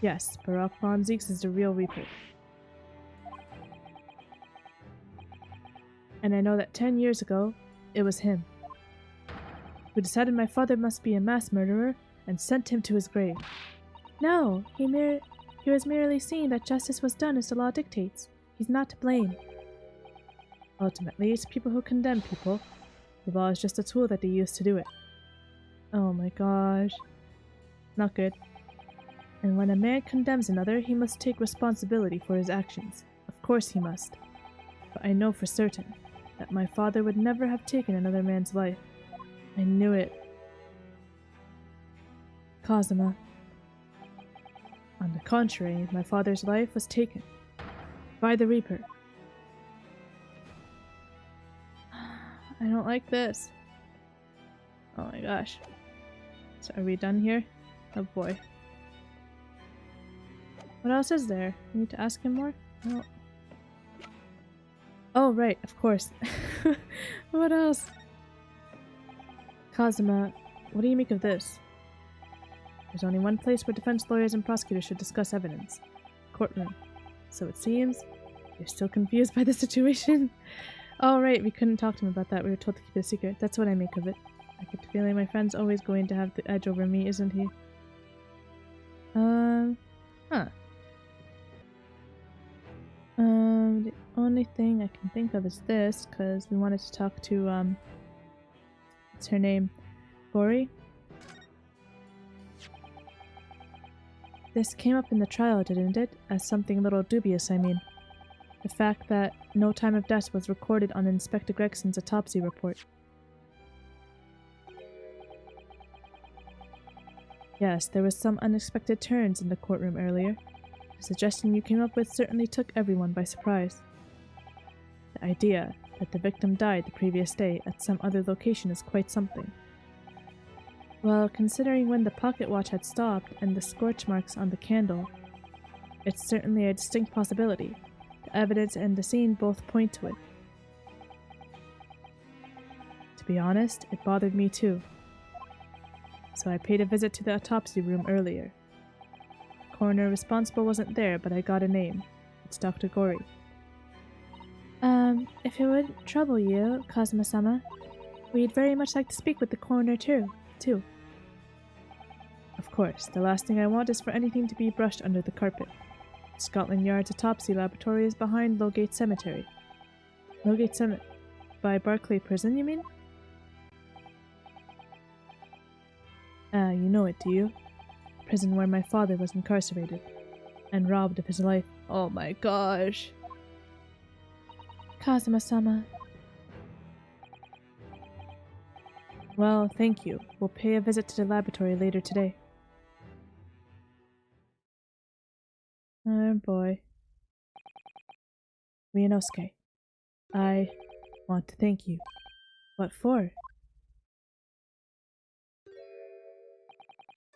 Yes, Barak Von Zieks is the real Reaper. And I know that 10 years ago, it was him who decided my father must be a mass murderer and sent him to his grave.
No, he was merely seeing that justice was done as the law dictates. He's not to blame.
Ultimately, it's people who condemn people. The law is just a tool that they use to do it. Oh my gosh. Not good. And when a man condemns another, he must take responsibility for his actions. Of course he must. But I know for certain that my father would never have taken another man's life. I knew it. Kazuma. On the contrary, my father's life was taken by the Reaper. I don't like this. Oh my gosh. So are we done here? Oh boy. What else is there? I need to ask him more? No. Oh right, of course. What else? Kazuma, what do you make of this? There's only one place where defense lawyers and prosecutors should discuss evidence. Courtroom. So it seems you're still confused by the situation. Oh right, we couldn't talk to him about that. We were told to keep it a secret. That's what I make of it. I get the feeling my friend's always going to have the edge over me, isn't he? The only thing I can think of is this, because we wanted to talk to, what's her name? Gori? This came up in the trial, didn't it? As something a little dubious, I mean. The fact that no time of death was recorded on Inspector Gregson's autopsy report. Yes, there was some unexpected turns in the courtroom earlier. The suggestion you came up with certainly took everyone by surprise. The idea that the victim died the previous day at some other location is quite something. Well, considering when the pocket watch had stopped and the scorch marks on the candle, it's certainly a distinct possibility. The evidence and the scene both point to it. To be honest, it bothered me too. So I paid a visit to the autopsy room earlier. The coroner responsible wasn't there, but I got a name. It's Dr. Gori. If it wouldn't trouble you, Kazuma-sama, we'd very much like to speak with the coroner too. Of course, the last thing I want is for anything to be brushed under the carpet. Scotland Yard's autopsy laboratory is behind Lowgate Cemetery. Lowgate Cemetery? By Barclay Prison, you mean? You know it, do you? The prison where my father was incarcerated and robbed of his life. Oh my gosh. Kazuma-sama. Well, thank you. We'll pay a visit to the laboratory later today. Oh boy. Ryunosuke, I want to thank you. What for?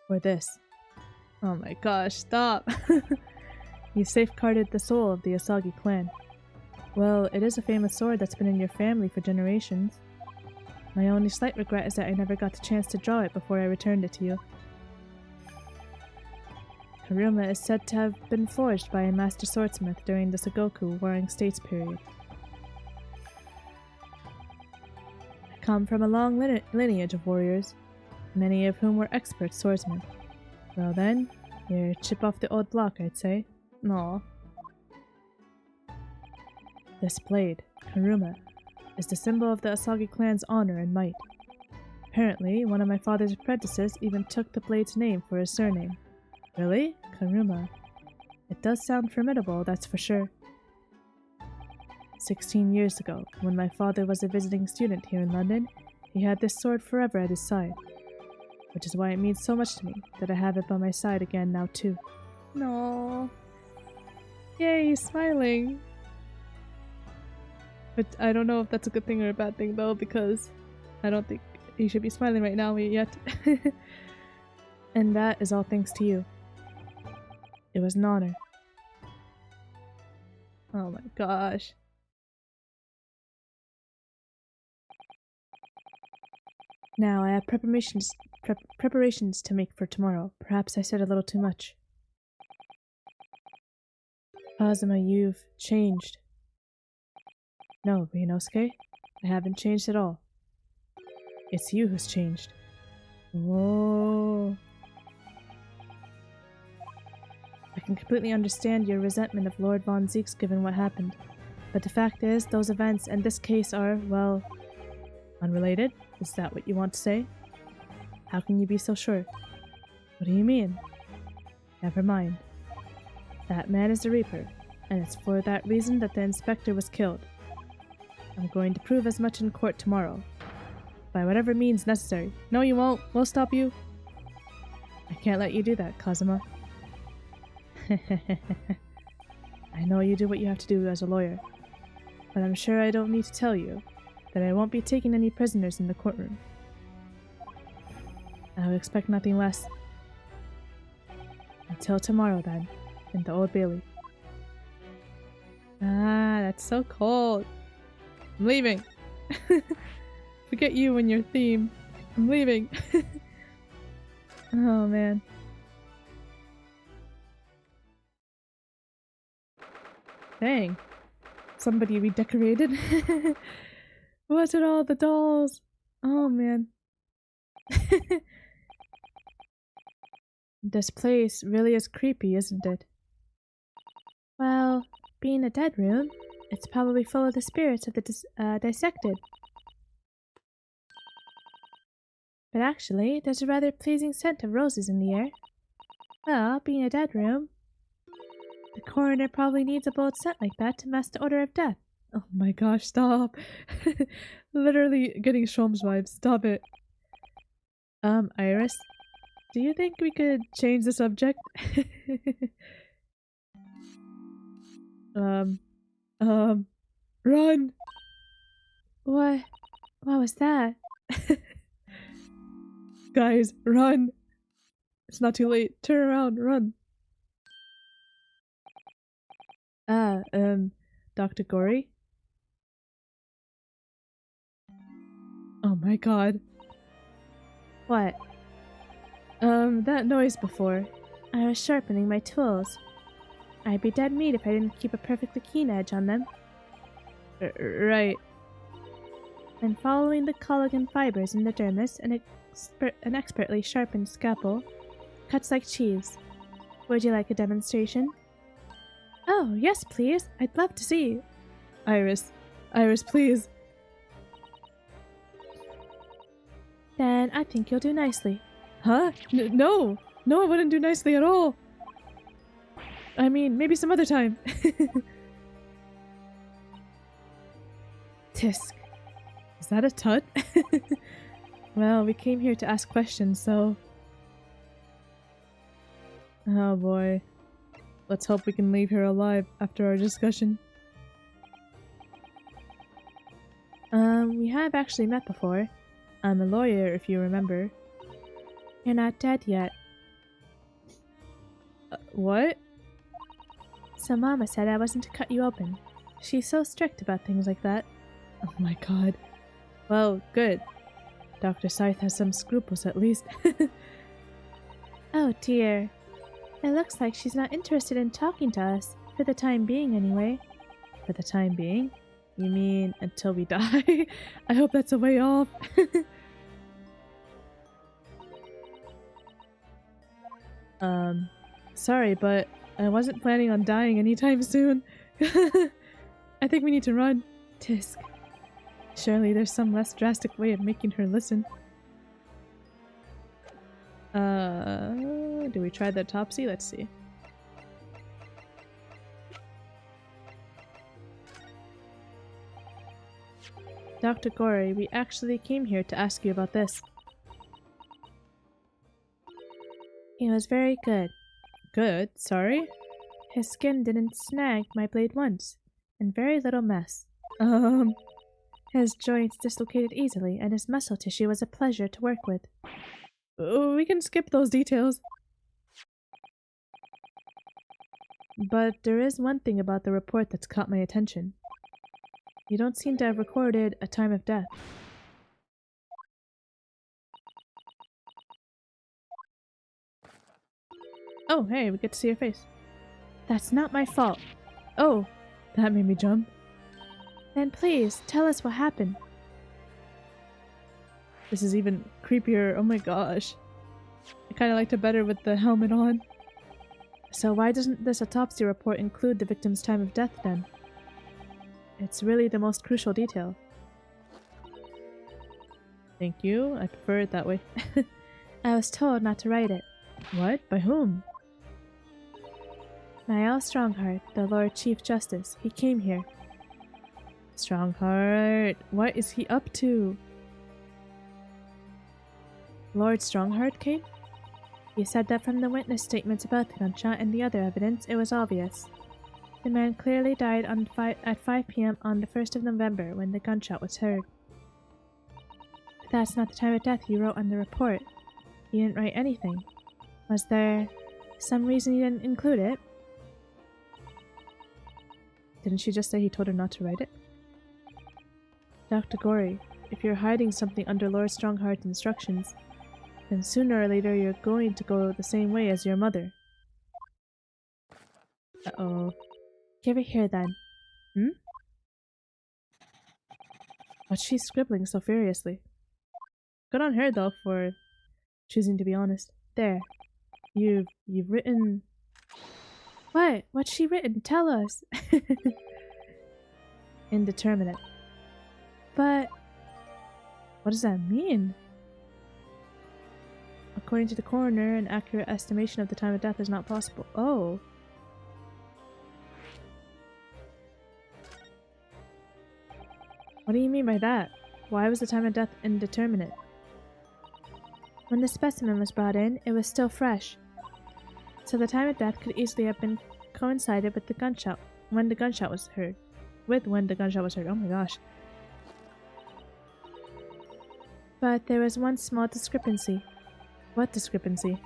For this. Oh my gosh, stop! You safeguarded the soul of the Asagi clan. Well, it is a famous sword that's been in your family for generations. My only slight regret is that I never got the chance to draw it before I returned it to you. Haruma is said to have been forged by a master swordsmith during the Sengoku Warring States period. I come from a long lineage of warriors, many of whom were expert swordsmen. Well then, you're a chip off the old block, I'd say. Aw. This blade, Haruma, is the symbol of the Asagi clan's honor and might. Apparently, one of my father's apprentices even took the blade's name for his surname. Really? Haruma. It does sound formidable, that's for sure. 16 years ago, when my father was a visiting student here in London, he had this sword forever at his side. Which is why it means so much to me that I have it by my side again now too. No. Yay, he's smiling. But I don't know if that's a good thing or a bad thing though, because I don't think he should be smiling right now yet. And that is all thanks to you. It was an honor. Oh my gosh. Now I have preparations to make for tomorrow. Perhaps I said a little too much. Kazuma, you've changed. No, Ryunosuke, I haven't changed at all. It's you who's changed. Whoa. I can completely understand your resentment of Lord Von Zieks given what happened. But the fact is, those events and this case are, well, unrelated? Is that what you want to say? How can you be so sure? What do you mean? Never mind. That man is the Reaper, and it's for that reason that the inspector was killed. I'm going to prove as much in court tomorrow. By whatever means necessary. No, you won't. We'll stop you. I can't let you do that, Kazuma. I know you do what you have to do as a lawyer, but I'm sure I don't need to tell you that I won't be taking any prisoners in the courtroom. I would expect nothing less. Until tomorrow, then, in the Old Bailey. Ah, that's so cold. I'm leaving. Forget you and your theme. I'm leaving. Oh, man. Dang. Somebody redecorated. Look at all the dolls. Oh, man. This place really is creepy, isn't it? Well, being a dead room, it's probably full of the spirits of the dissected. But actually, there's a rather pleasing scent of roses in the air. Well, being a dead room, the coroner probably needs a bold scent like that to mask the odor of death. Oh my gosh, stop. Literally getting Sholmes vibes. Stop it. Iris? do you think we could change the subject? um, run! What? What was that? Guys, run! It's not too late. Turn around, run. Ah, Dr. Gory? Oh my god. What? That noise before. I was sharpening my tools. I'd be dead meat if I didn't keep a perfectly keen edge on them. Right. And following the collagen fibers in the dermis, an expertly sharpened scalpel cuts like cheese. Would you like a demonstration? Oh, yes, please. I'd love to see. Iris. Iris, please. Then I think you'll do nicely. Huh? No! No, I wouldn't do nicely at all! I mean, maybe some other time. Tisk. Is that a tut? Well, we came here to ask questions, so... Oh boy. Let's hope we can leave here alive after our discussion. We have actually met before. I'm a lawyer, if you remember. You're not dead yet. What? So Mama said I wasn't to cut you open. She's so strict about things like that. Oh my god. Well, good. Dr. Scythe has some scruples at least. Oh dear. It looks like she's not interested in talking to us, for the time being anyway. For the time being? You mean until we die? I hope that's a way off. Sorry, but I wasn't planning on dying anytime soon. I think we need to run. Tisk. Surely there's some less drastic way of making her listen. Do we try the autopsy? Let's see. Dr. Gory, we actually came here to ask you about this. He was very good. Good? Sorry? His skin didn't snag my blade once, and very little mess. His joints dislocated easily, and his muscle tissue was a pleasure to work with. Oh, we can skip those details. But there is one thing about the report that's caught my attention. You don't seem to have recorded a time of death. Oh, hey, we get to see your face. That's not my fault. Oh, that made me jump. Then please, tell us what happened. This is even creepier. Oh my gosh. I kinda liked it better with the helmet on. So why doesn't this autopsy report include the victim's time of death then? It's really the most crucial detail. Thank you. I prefer it that way. I was told not to write it. What? By whom? Niall Strongheart, the Lord Chief Justice. He came here. Strongheart. What is he up to? Lord Strongheart came? He said that from the witness statements about the gunshot and the other evidence, it was obvious. The man clearly died at 5 p.m. on the 1st of November when the gunshot was heard. But that's not the time of death you wrote on the report. You didn't write anything. Was there some reason you didn't include it? Didn't she just say he told her not to write it? Dr. Gory, if you're hiding something under Lord Strongheart's instructions, then sooner or later you're going to go the same way as your mother. Uh-oh. Give it here then. What's she scribbling so furiously? Good on her though for choosing to be honest. There. You've written... What? What's she written? Tell us! Indeterminate. But... what does that mean? According to the coroner, an accurate estimation of the time of death is not possible. Oh. What do you mean by that? Why was the time of death indeterminate? When the specimen was brought in, it was still fresh, so the time of death could easily have been coincided with the gunshot, when the gunshot was heard. Oh my gosh. But there was one small discrepancy.
What discrepancy?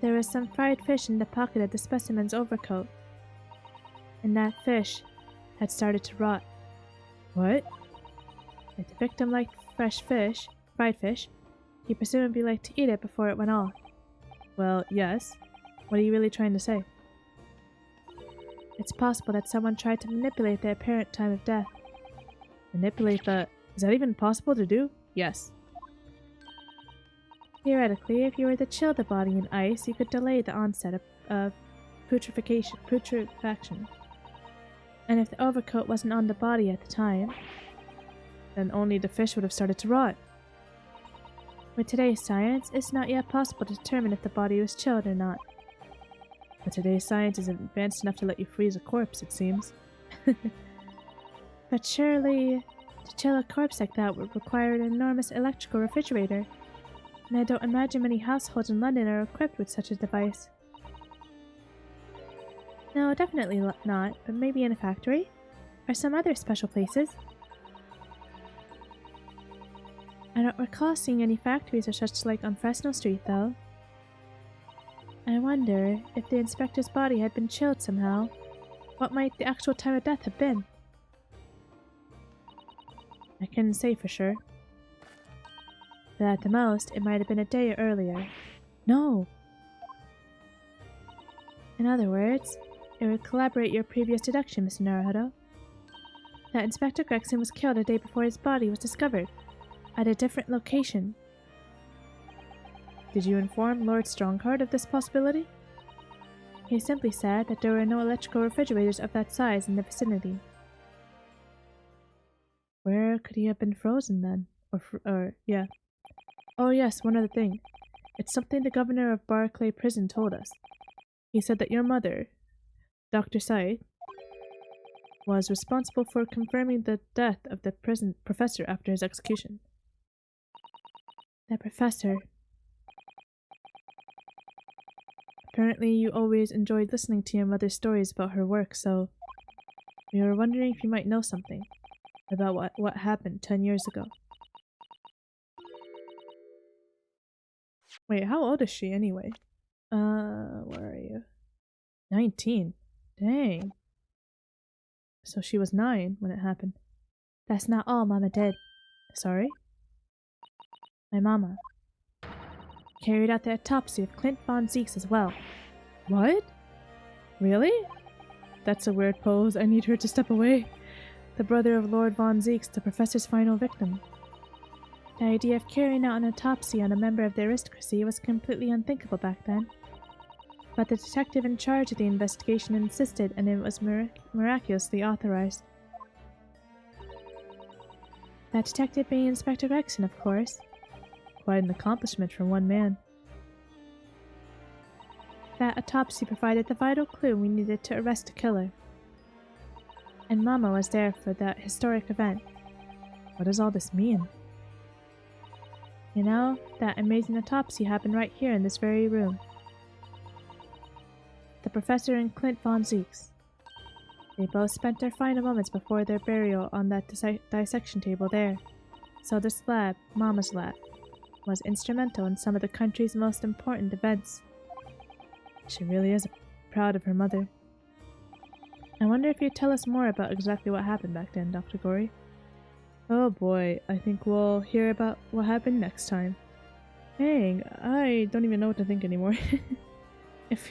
There was some fried fish in the pocket of the specimen's overcoat, and that fish had started to rot.
What?
If the victim liked fried fish, he presumably liked to eat it before it went off.
Well, yes. What are you really trying to say?
It's possible that someone tried to manipulate the apparent time of death.
Manipulate the... Is that even possible to do? Yes.
Theoretically, if you were to chill the body in ice, you could delay the onset of putrefaction. And if the overcoat wasn't on the body at the time,
then only the fish would have started to rot.
With today's science, it's not yet possible to determine if the body was chilled or not.
But today's science isn't advanced enough to let you freeze a corpse, it seems.
But surely, to chill a corpse like that would require an enormous electrical refrigerator, and I don't imagine many households in London are equipped with such a device. No, definitely not, but maybe in a factory? Or some other special places? I don't recall seeing any factories or such like on Fresno Street, though. I wonder if the inspector's body had been chilled somehow. What might the actual time of death have been?
I couldn't say for sure.
But at the most, it might have been a day earlier.
No!
In other words, it would corroborate your previous deduction, Mr. Naruhodo. That Inspector Gregson was killed a day before his body was discovered, at a different location.
Did you inform Lord Strongheart of this possibility?
He simply said that there were no electrical refrigerators of that size in the vicinity.
Where could he have been frozen then? Yeah. Oh yes, one other thing. It's something the governor of Barclay Prison told us. He said that your mother, Dr. Said, was responsible for confirming the death of the prison professor after his execution.
That professor.
Apparently you always enjoyed listening to your mother's stories about her work, so we were wondering if you might know something about what happened 10 years ago. Wait, how old is she anyway? Where are you? 19. Dang. So she was 9 when it happened.
That's not all Mama did.
Sorry?
My mama carried out the autopsy of Clint Von Zeeks as well.
What? Really? That's a weird pose. I need her to step away. The brother of Lord Von Zeeks, the professor's final victim.
The idea of carrying out an autopsy on a member of the aristocracy was completely unthinkable back then. But the detective in charge of the investigation insisted, and it was miraculously authorized. That detective being Inspector Gregson, of course.
Quite an accomplishment for one man.
That autopsy provided the vital clue we needed to arrest the killer. And Mama was there for that historic event.
What does all this mean?
You know, that amazing autopsy happened right here in this very room. The professor and Clint Von Zeeks. They both spent their final moments before their burial on that dissection table there. So this lab, Mama's lab, was instrumental in some of the country's most important events.
She really is proud of her mother.
I wonder if you'd tell us more about exactly what happened back then, Dr. Gory.
Oh boy, I think we'll hear about what happened next time. Dang, I don't even know what to think anymore. If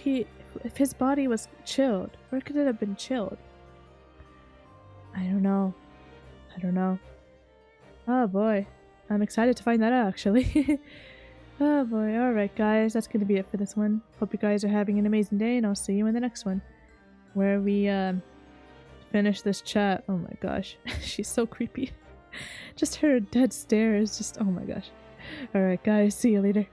his body was chilled, where could it have been chilled? I don't know. Oh boy, I'm excited to find that out actually. Oh boy, alright guys, that's gonna be it for this one. Hope you guys are having an amazing day, and I'll see you in the next one, where we finish this chat. Oh my gosh, she's so creepy. Just her dead stare is just, oh my gosh. Alright guys, see you later.